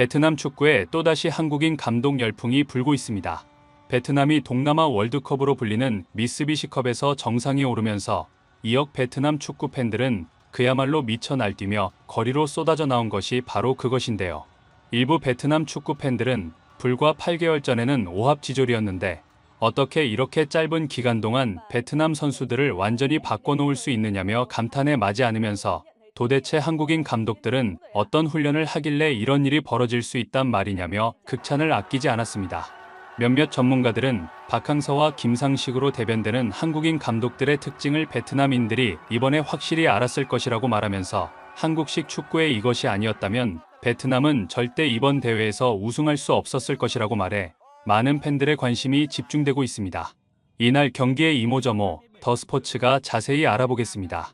베트남 축구에 또다시 한국인 감독 열풍이 불고 있습니다. 베트남이 동남아 월드컵으로 불리는 미쓰비시컵에서 정상에 오르면서 2억 베트남 축구 팬들은 그야말로 미쳐 날뛰며 거리로 쏟아져 나온 것이 바로 그것인데요. 일부 베트남 축구 팬들은 불과 8개월 전에는 오합지졸이었는데 어떻게 이렇게 짧은 기간 동안 베트남 선수들을 완전히 바꿔놓을 수 있느냐며 감탄에 마지 않으면서 도대체 한국인 감독들은 어떤 훈련을 하길래 이런 일이 벌어질 수 있단 말이냐며 극찬을 아끼지 않았습니다. 몇몇 전문가들은 박항서와 김상식으로 대변되는 한국인 감독들의 특징을 베트남인들이 이번에 확실히 알았을 것이라고 말하면서 한국식 축구에 이것이 아니었다면 베트남은 절대 이번 대회에서 우승할 수 없었을 것이라고 말해 많은 팬들의 관심이 집중되고 있습니다. 이날 경기의 이모저모, 더 스포츠가 자세히 알아보겠습니다.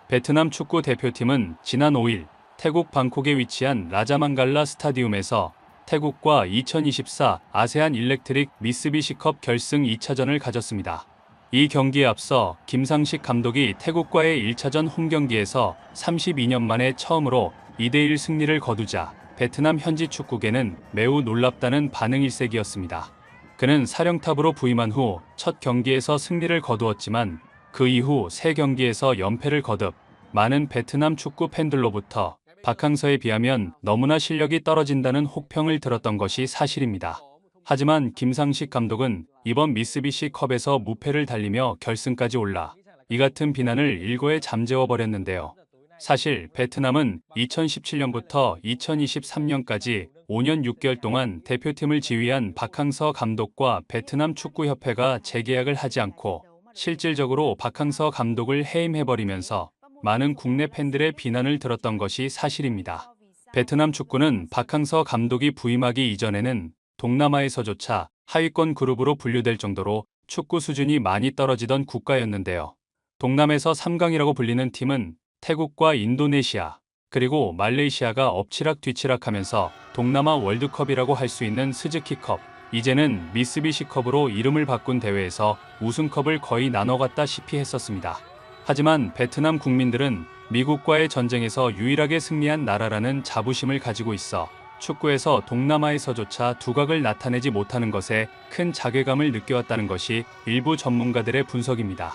베트남 축구 대표팀은 지난 5일 태국 방콕에 위치한 라자망갈라 스타디움에서 태국과 2024 아세안 일렉트릭 미쓰비시컵 결승 2차전을 가졌습니다. 이 경기에 앞서 김상식 감독이 태국과의 1차전 홈경기에서 32년 만에 처음으로 2대1 승리를 거두자 베트남 현지 축구계는 매우 놀랍다는 반응 일색이었습니다. 그는 사령탑으로 부임한 후 첫 경기에서 승리를 거두었지만 그 이후 3경기에서 연패를 거듭 많은 베트남 축구 팬들로부터 박항서에 비하면 너무나 실력이 떨어진다는 혹평을 들었던 것이 사실입니다. 하지만 김상식 감독은 이번 미쓰비시컵에서 무패를 달리며 결승까지 올라 이 같은 비난을 일거에 잠재워버렸는데요. 사실 베트남은 2017년부터 2023년까지 5년 6개월 동안 대표팀을 지휘한 박항서 감독과 베트남 축구협회가 재계약을 하지 않고 실질적으로 박항서 감독을 해임해버리면서 많은 국내 팬들의 비난을 들었던 것이 사실입니다. 베트남 축구는 박항서 감독이 부임하기 이전에는 동남아에서조차 하위권 그룹으로 분류될 정도로 축구 수준이 많이 떨어지던 국가였는데요. 동남에서 3강이라고 불리는 팀은 태국과 인도네시아, 그리고 말레이시아가 엎치락 뒤치락하면서 동남아 월드컵이라고 할 수 있는 스즈키컵, 이제는 미쓰비시컵으로 이름을 바꾼 대회에서 우승컵을 거의 나눠갔다시피 했었습니다. 하지만 베트남 국민들은 미국과의 전쟁에서 유일하게 승리한 나라라는 자부심을 가지고 있어 축구에서 동남아에서조차 두각을 나타내지 못하는 것에 큰 자괴감을 느껴왔다는 것이 일부 전문가들의 분석입니다.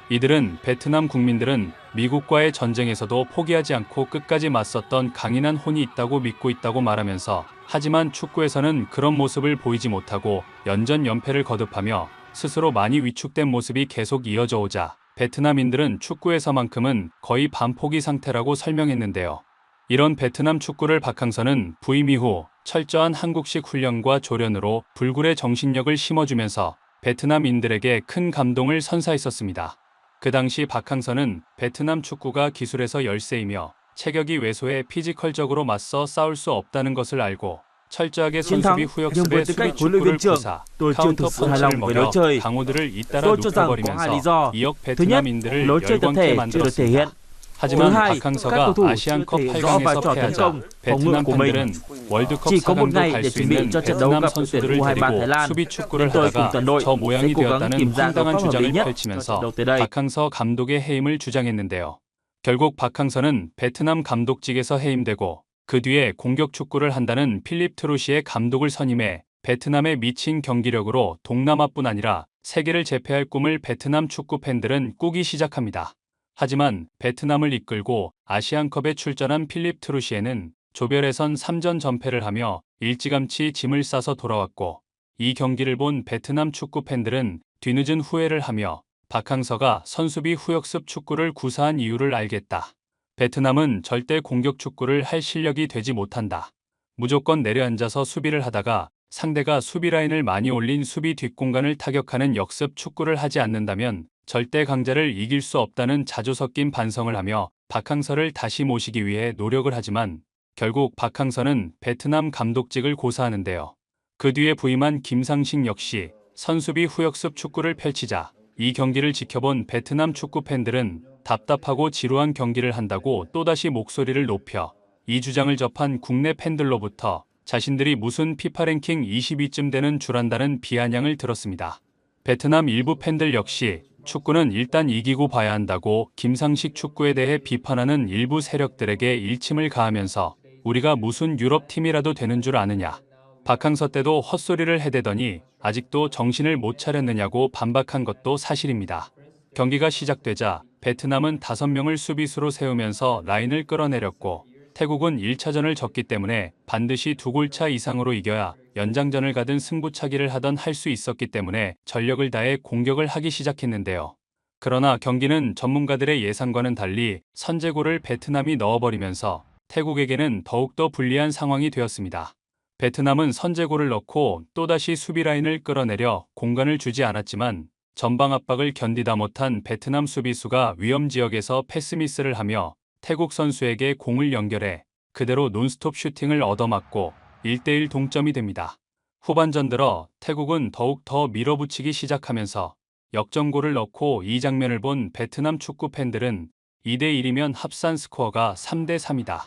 이들은 베트남 국민들은 미국과의 전쟁에서도 포기하지 않고 끝까지 맞섰던 강인한 혼이 있다고 믿고 있다고 말하면서 하지만 축구에서는 그런 모습을 보이지 못하고 연전연패를 거듭하며 스스로 많이 위축된 모습이 계속 이어져 오자 베트남인들은 축구에서만큼은 거의 반포기 상태라고 설명했는데요. 이런 베트남 축구를 박항서는 부임 이후 철저한 한국식 훈련과 조련으로 불굴의 정신력을 심어주면서 베트남인들에게 큰 감동을 선사했었습니다. 그 당시 박항서는 베트남 축구가 기술에서 열세이며 체격이 왜소해 피지컬적으로 맞서 싸울 수 없다는 것을 알고 철저하게 선수비 후역습의 수비 축구를 구사, 카운터 펀치를 먹여 강호들을 잇따라 눕혀버리면서 2억 베트남인들을 열광케 만들었습니다. 하지만 박항서가 아시안컵 8강에서 패하자 베트남 팬들은 월드컵 4강도 갈 수 있는 베트남 선수들을 데리고 수비 축구를 하다가 저 모양이 되었다는 황당한 주장을 펼치면서 박항서 감독의 해임을 주장했는데요. 결국 박항서는 베트남 감독직에서 해임되고 그 뒤에 공격 축구를 한다는 필립 트루시의 감독을 선임해 베트남의 미친 경기력으로 동남아뿐 아니라 세계를 제패할 꿈을 베트남 축구 팬들은 꾸기 시작합니다. 하지만 베트남을 이끌고 아시안컵에 출전한 필립 트루시에는 조별예선 3전 전패를 하며 일찌감치 짐을 싸서 돌아왔고 이 경기를 본 베트남 축구 팬들은 뒤늦은 후회를 하며 박항서가 선수비 후역습 축구를 구사한 이유를 알겠다. 베트남은 절대 공격 축구를 할 실력이 되지 못한다. 무조건 내려앉아서 수비를 하다가 상대가 수비 라인을 많이 올린 수비 뒷공간을 타격하는 역습 축구를 하지 않는다면 절대 강자를 이길 수 없다는 자주 섞인 반성을 하며 박항서를 다시 모시기 위해 노력을 하지만 결국 박항서는 베트남 감독직을 고사하는데요. 그 뒤에 부임한 김상식 역시 선수비 후역습 축구를 펼치자 이 경기를 지켜본 베트남 축구 팬들은 답답하고 지루한 경기를 한다고 또다시 목소리를 높여 이 주장을 접한 국내 팬들로부터 자신들이 무슨 피파 랭킹 20위쯤 되는 줄 안다는 비아냥을 들었습니다. 베트남 일부 팬들 역시 축구는 일단 이기고 봐야 한다고 김상식 축구에 대해 비판하는 일부 세력들에게 일침을 가하면서 우리가 무슨 유럽 팀이라도 되는 줄 아느냐. 박항서 때도 헛소리를 해대더니 아직도 정신을 못 차렸느냐고 반박한 것도 사실입니다. 경기가 시작되자 베트남은 5명을 수비수로 세우면서 라인을 끌어내렸고 태국은 1차전을 졌기 때문에 반드시 2골차 이상으로 이겨야 연장전을 가든 승부차기를 하던 할 수 있었기 때문에 전력을 다해 공격을 하기 시작했는데요. 그러나 경기는 전문가들의 예상과는 달리 선제골을 베트남이 넣어버리면서 태국에게는 더욱더 불리한 상황이 되었습니다. 베트남은 선제골을 넣고 또다시 수비 라인을 끌어내려 공간을 주지 않았지만 전방 압박을 견디다 못한 베트남 수비수가 위험 지역에서 패스미스를 하며 태국 선수에게 공을 연결해 그대로 논스톱 슈팅을 얻어맞고 1대1 동점이 됩니다. 후반전 들어 태국은 더욱 더 밀어붙이기 시작하면서 역전골을 넣고 이 장면을 본 베트남 축구 팬들은 2대1이면 합산 스코어가 3대3이다.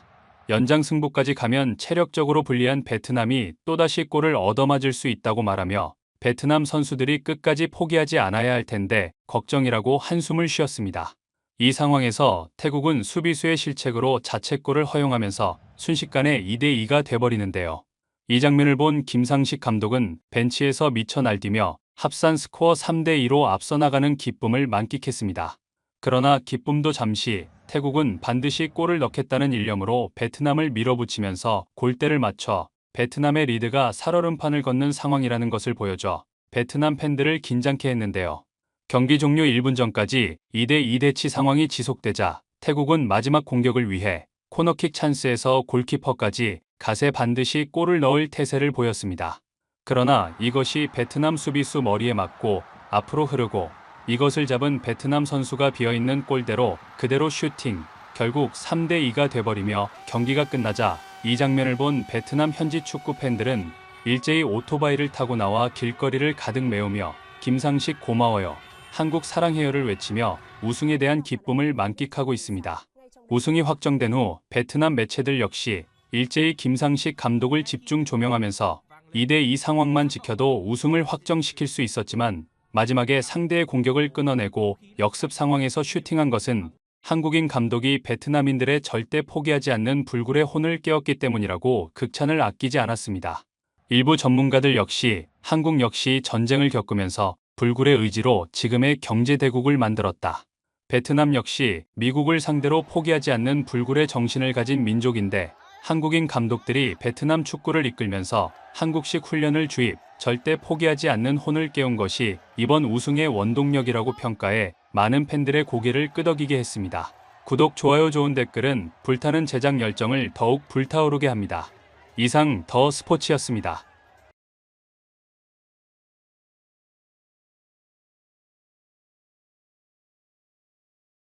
연장 승부까지 가면 체력적으로 불리한 베트남이 또다시 골을 얻어맞을 수 있다고 말하며 베트남 선수들이 끝까지 포기하지 않아야 할 텐데 걱정이라고 한숨을 쉬었습니다. 이 상황에서 태국은 수비수의 실책으로 자책골을 허용하면서 순식간에 2대2가 돼버리는데요. 이 장면을 본 김상식 감독은 벤치에서 미쳐 날뛰며 합산 스코어 3대2로 앞서 나가는 기쁨을 만끽했습니다. 그러나 기쁨도 잠시, 태국은 반드시 골을 넣겠다는 일념으로 베트남을 밀어붙이면서 골대를 맞춰 베트남의 리드가 살얼음판을 걷는 상황이라는 것을 보여줘 베트남 팬들을 긴장케 했는데요. 경기 종료 1분 전까지 2대2 대치 상황이 지속되자 태국은 마지막 공격을 위해 코너킥 찬스에서 골키퍼까지 갓에 반드시 골을 넣을 태세를 보였습니다. 그러나 이것이 베트남 수비수 머리에 맞고 앞으로 흐르고 이것을 잡은 베트남 선수가 비어있는 골대로 그대로 슈팅, 결국 3대2가 돼버리며 경기가 끝나자 이 장면을 본 베트남 현지 축구 팬들은 일제히 오토바이를 타고 나와 길거리를 가득 메우며 김상식 고마워요, 한국 사랑해요를 외치며 우승에 대한 기쁨을 만끽하고 있습니다. 우승이 확정된 후 베트남 매체들 역시 일제히 김상식 감독을 집중 조명하면서 2대2 상황만 지켜도 우승을 확정시킬 수 있었지만 마지막에 상대의 공격을 끊어내고 역습 상황에서 슈팅한 것은 한국인 감독이 베트남인들의 절대 포기하지 않는 불굴의 혼을 깨웠기 때문이라고 극찬을 아끼지 않았습니다. 일부 전문가들 역시 한국 역시 전쟁을 겪으면서 불굴의 의지로 지금의 경제대국을 만들었다. 베트남 역시 미국을 상대로 포기하지 않는 불굴의 정신을 가진 민족인데 한국인 감독들이 베트남 축구를 이끌면서 한국식 훈련을 주입, 절대 포기하지 않는 혼을 깨운 것이 이번 우승의 원동력이라고 평가해 많은 팬들의 고개를 끄덕이게 했습니다. 구독, 좋아요, 좋은 댓글은 불타는 제작 열정을 더욱 불타오르게 합니다. 이상 더 스포츠였습니다.